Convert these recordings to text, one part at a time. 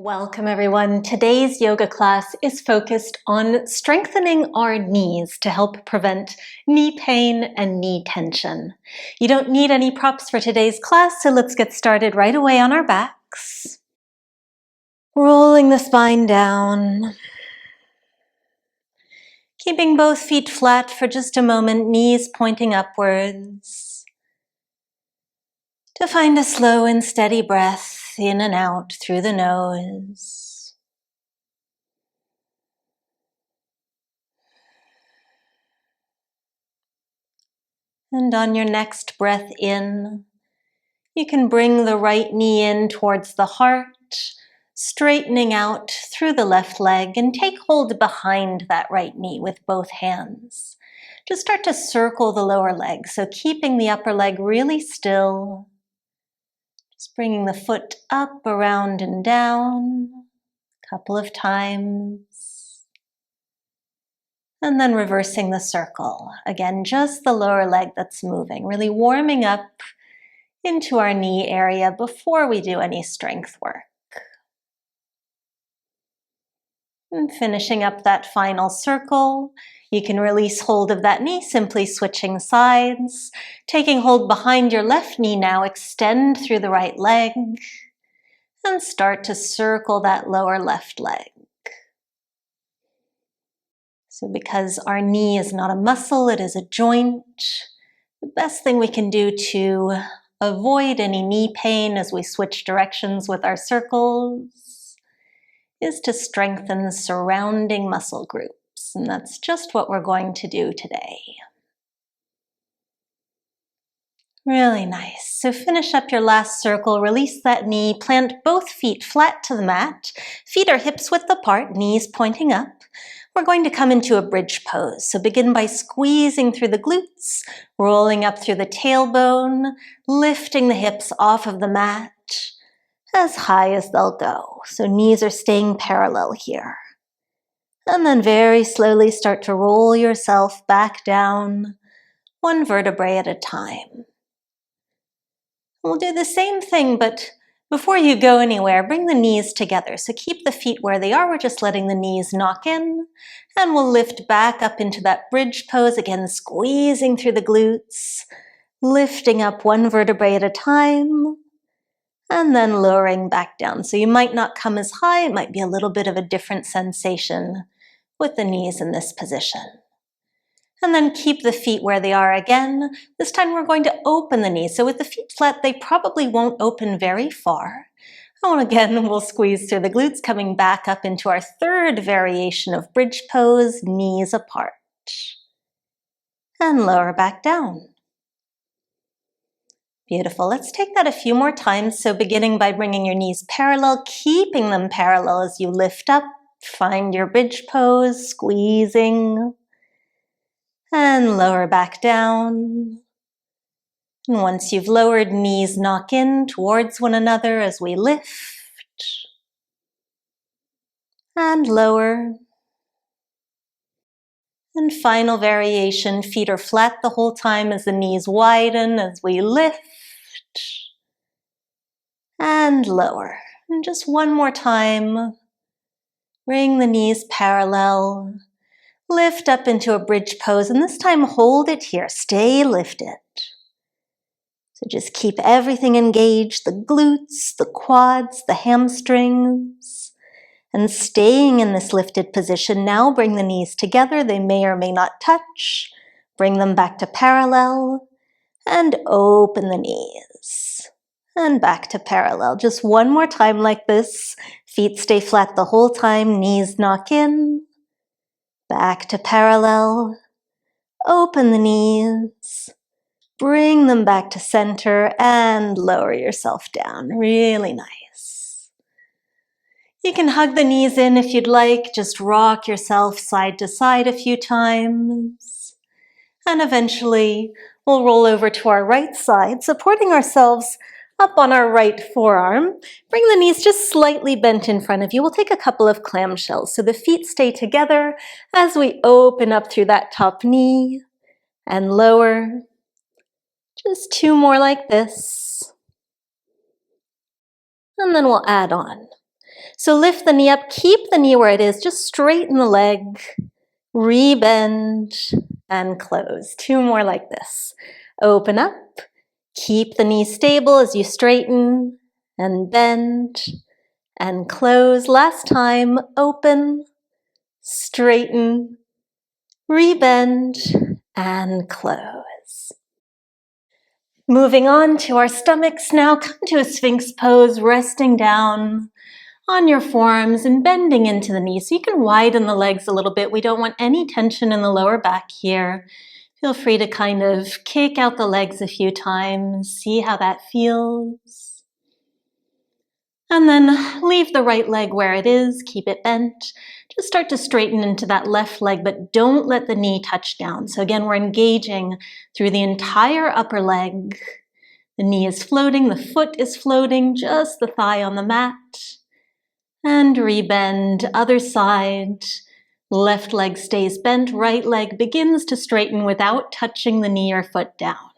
Welcome everyone. Today's yoga class is focused on strengthening our knees to help prevent knee pain and knee tension. You don't need any props for today's class, so let's get started right away on our backs. Rolling the spine down. Keeping both feet flat for just a moment, knees pointing upwards. To find a slow and steady breath in and out through the nose. And on your next breath in, you can bring the right knee in towards the heart, straightening out through the left leg, and take hold behind that right knee with both hands. Just start to circle the lower leg, so keeping the upper leg really still. Just bringing the foot up, around, and down a couple of times. And then reversing the circle. Again, just the lower leg that's moving, really warming up into our knee area before we do any strength work. And finishing up that final circle, you can release hold of that knee, simply switching sides. Taking hold behind your left knee now, extend through the right leg, and start to circle that lower left leg. So because our knee is not a muscle, it is a joint, the best thing we can do to avoid any knee pain as we switch directions with our circles is to strengthen the surrounding muscle groups. And that's just what we're going to do today. Really nice. So finish up your last circle, release that knee, plant both feet flat to the mat. Feet are hips width apart, knees pointing up. We're going to come into a bridge pose. So begin by squeezing through the glutes, rolling up through the tailbone, lifting the hips off of the mat as high as they'll go. So knees are staying parallel here. And then very slowly start to roll yourself back down, one vertebrae at a time. We'll do the same thing, but before you go anywhere, bring the knees together. So keep the feet where they are. We're just letting the knees knock in. And we'll lift back up into that bridge pose. Again, squeezing through the glutes, lifting up one vertebrae at a time, and then lowering back down. So you might not come as high. It might be a little bit of a different sensation with the knees in this position. And then keep the feet where they are again. This time we're going to open the knees. So with the feet flat, they probably won't open very far. And again, we'll squeeze through the glutes, coming back up into our third variation of bridge pose, knees apart. And lower back down. Beautiful. Let's take that a few more times. So beginning by bringing your knees parallel, keeping them parallel as you lift up. Find your bridge pose, squeezing. And lower back down. And once you've lowered, knees knock in towards one another as we lift. And lower. And final variation, feet are flat the whole time as the knees widen as we lift. And lower. And just one more time. Bring the knees parallel. Lift up into a bridge pose, and this time hold it here. Stay lifted. So just keep everything engaged, the glutes, the quads, the hamstrings, and staying in this lifted position. Now bring the knees together. They may or may not touch. Bring them back to parallel, and open the knees. And back to parallel. Just one more time like this. Feet stay flat the whole time, knees knock in. Back to parallel, open the knees, bring them back to center, and lower yourself down. Really nice. You can hug the knees in if you'd like, just rock yourself side to side a few times. And eventually, we'll roll over to our right side, supporting ourselves up on our right forearm. Bring the knees just slightly bent in front of you. We'll take a couple of clamshells. So the feet stay together as we open up through that top knee and lower. Just two more like this. And then we'll add on. So lift the knee up, keep the knee where it is, just straighten the leg, re-bend, and close. 2 more like this. Open up, keep the knee stable as you straighten, and bend, and close. Last time, open, straighten, re-bend, and close. Moving on to our stomachs now, come to a Sphinx pose, resting down on your forearms and bending into the knees. So you can widen the legs a little bit. We don't want any tension in the lower back here. Feel free to kind of kick out the legs a few times, see how that feels. And then leave the right leg where it is, keep it bent. Just start to straighten into that left leg, but don't let the knee touch down. So again, we're engaging through the entire upper leg. The knee is floating, the foot is floating, just the thigh on the mat. And rebend, other side. Left leg stays bent, right leg begins to straighten without touching the knee or foot down.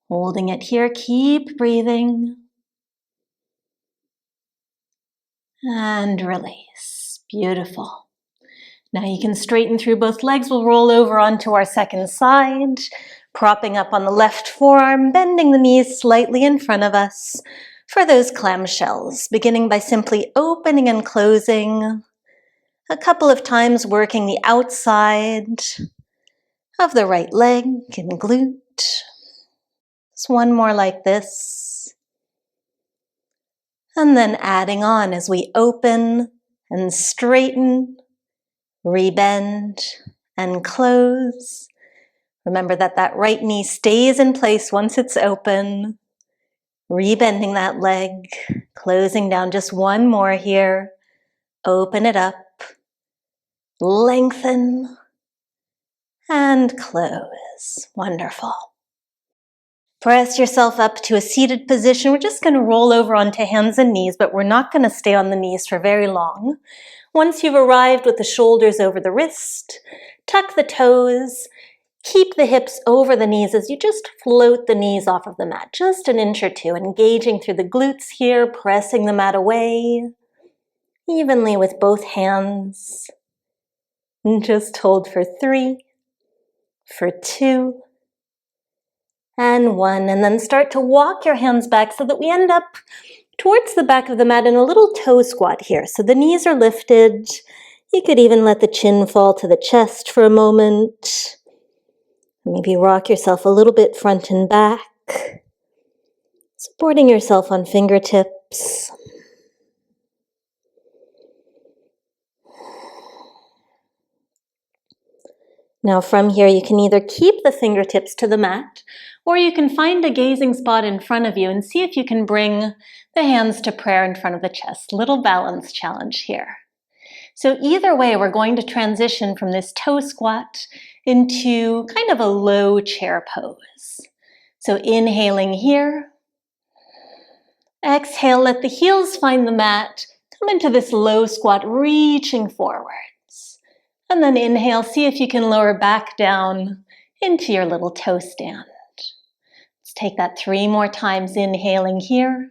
Holding it here, keep breathing. And release. Beautiful. Now you can straighten through both legs. We'll roll over onto our second side, propping up on the left forearm, bending the knees slightly in front of us for those clamshells, beginning by simply opening and closing a couple of times, working the outside of the right leg and glute. Just one more like this. And then adding on as we open and straighten, rebend and close. Remember that that right knee stays in place once it's open. Rebending that leg, closing down. Just one more here. Open it up, lengthen, and close. Wonderful. Press yourself up to a seated position. We're just going to roll over onto hands and knees, but we're not going to stay on the knees for very long. Once you've arrived with the shoulders over the wrist, tuck the toes, keep the hips over the knees as you just float the knees off of the mat, just an inch or two, engaging through the glutes here, pressing the mat away, evenly with both hands. And just hold for 3, for 2, and 1, and then start to walk your hands back so that we end up towards the back of the mat in a little toe squat here. So the knees are lifted. You could even let the chin fall to the chest for a moment. Maybe rock yourself a little bit front and back, supporting yourself on fingertips. Now from here, you can either keep the fingertips to the mat, or you can find a gazing spot in front of you and see if you can bring the hands to prayer in front of the chest. Little balance challenge here. So either way, we're going to transition from this toe squat into kind of a low chair pose. So inhaling here. Exhale, let the heels find the mat. Come into this low squat, reaching forwards. And then inhale, see if you can lower back down into your little toe stand. Let's take that 3 more times, inhaling here.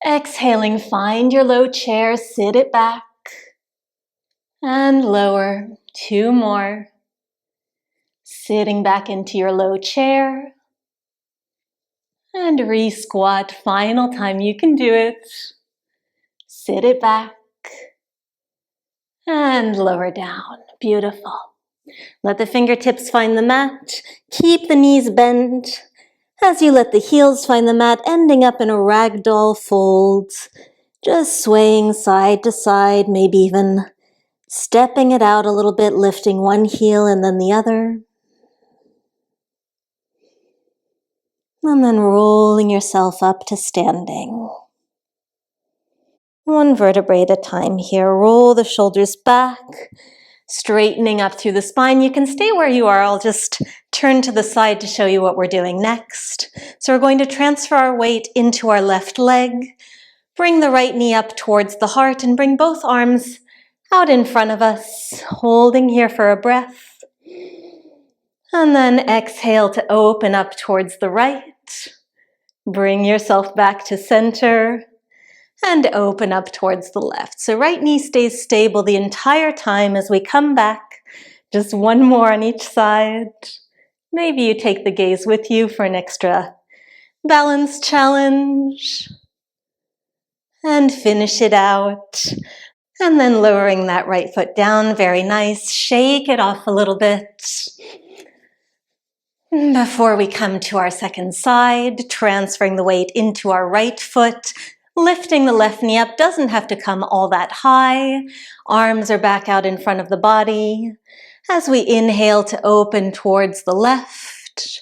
Exhaling, find your low chair, sit it back. And lower, 2 more. Sitting back into your low chair. And re-squat, final time, you can do it. Sit it back. And lower down, beautiful. Let the fingertips find the mat. Keep the knees bent as you let the heels find the mat, ending up in a ragdoll fold. Just swaying side to side, maybe even stepping it out a little bit, lifting one heel and then the other. And then rolling yourself up to standing. 1 vertebrae at a time here. Roll the shoulders back, straightening up through the spine. You can stay where you are. I'll just turn to the side to show you what we're doing next. So we're going to transfer our weight into our left leg. Bring the right knee up towards the heart and bring both arms out in front of us, holding here for a breath. And then exhale to open up towards the right. Bring yourself back to center. and open up towards the left. So right knee stays stable the entire time as we come back. Just one more on each side. Maybe you take the gaze with you for an extra balance challenge. And finish it out. And then lowering that right foot down, very nice. Shake it off a little bit. Before we come to our second side, transferring the weight into our right foot, lifting the left knee up, doesn't have to come all that high. Arms are back out in front of the body. As we inhale to open towards the left,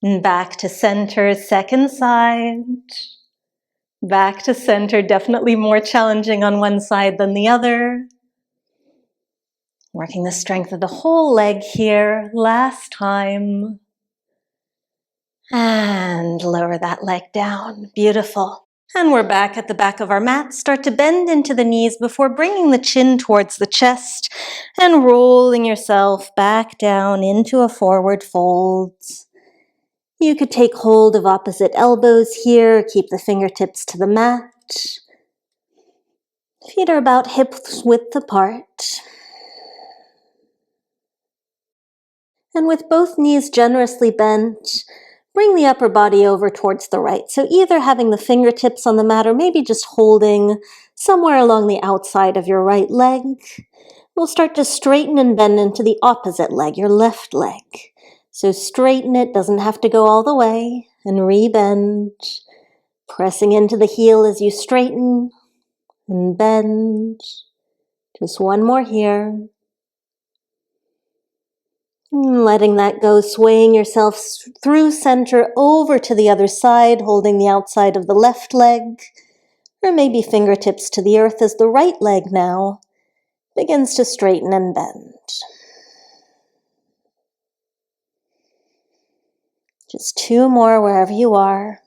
and back to center, second side. Back to center, definitely more challenging on one side than the other. Working the strength of the whole leg here, last time. And lower that leg down, beautiful. And we're back at the back of our mat. Start to bend into the knees before bringing the chin towards the chest and rolling yourself back down into a forward fold. You could take hold of opposite elbows here, keep the fingertips to the mat. Feet are about hip width apart. And with both knees generously bent, bring the upper body over towards the right. So either having the fingertips on the mat or maybe just holding somewhere along the outside of your right leg. We'll start to straighten and bend into the opposite leg, your left leg. So straighten it, doesn't have to go all the way, and re-bend. Pressing into the heel as you straighten and bend. Just one more here. Letting that go, swaying yourself through center over to the other side, holding the outside of the left leg, or maybe fingertips to the earth as the right leg now begins to straighten and bend. Just two more wherever you are.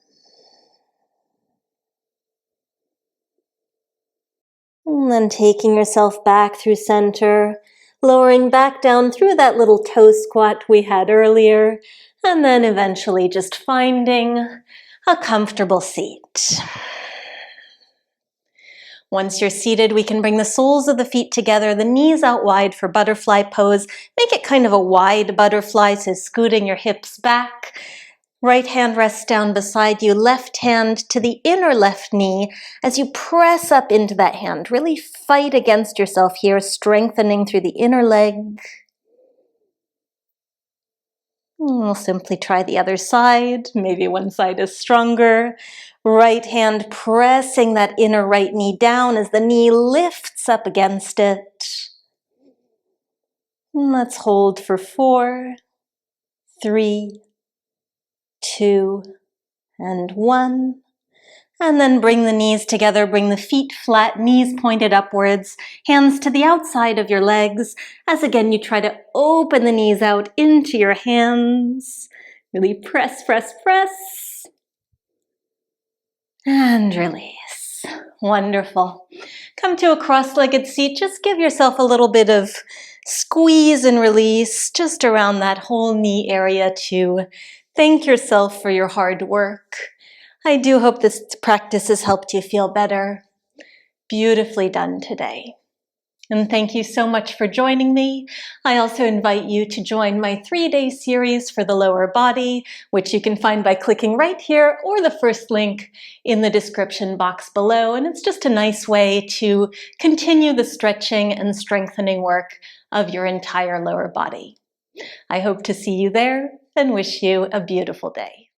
And then taking yourself back through center, lowering back down through that little toe squat we had earlier, and then eventually just finding a comfortable seat. Once you're seated, we can bring the soles of the feet together, the knees out wide for butterfly pose. Make it kind of a wide butterfly, so scooting your hips back. Right hand rests down beside you, left hand to the inner left knee as you press up into that hand. Really fight against yourself here, strengthening through the inner leg. We'll simply try the other side. Maybe one side is stronger. Right hand pressing that inner right knee down as the knee lifts up against it. And let's hold for 4, 3, 2, and 1. And then bring the knees together, bring the feet flat, knees pointed upwards, hands to the outside of your legs, as again you try to open the knees out into your hands. Really press, press, press. And release. Wonderful. Come to a cross-legged seat. Just give yourself a little bit of squeeze and release just around that whole knee area to thank yourself for your hard work. I do hope this practice has helped you feel better. Beautifully done today. And thank you so much for joining me. I also invite you to join my 3-day series for the lower body, which you can find by clicking right here or the first link in the description box below. And it's just a nice way to continue the stretching and strengthening work of your entire lower body. I hope to see you there and wish you a beautiful day.